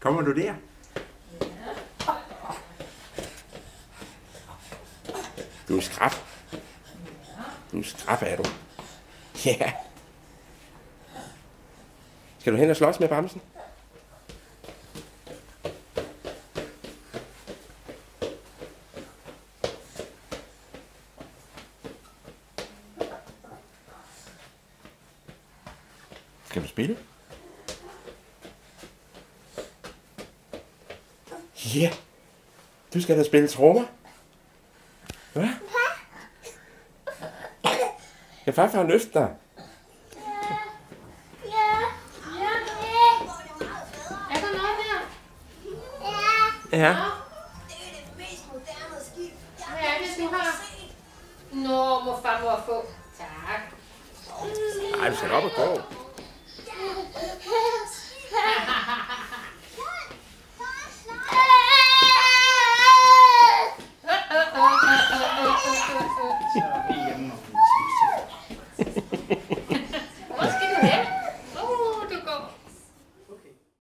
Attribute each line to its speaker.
Speaker 1: Kommer du der? Du er skrab. Du er skrab, er du. Ja. Skal du hen og slås med bamsen? Skal du spille? Ja. Du skal da spille trommer. Hvad? Kan farfar løfte dig?
Speaker 2: Er der noget der?
Speaker 1: Ja.
Speaker 2: Hvad er det, du har? Nå, må far få. Tak.
Speaker 1: Ej, du skal op og gå.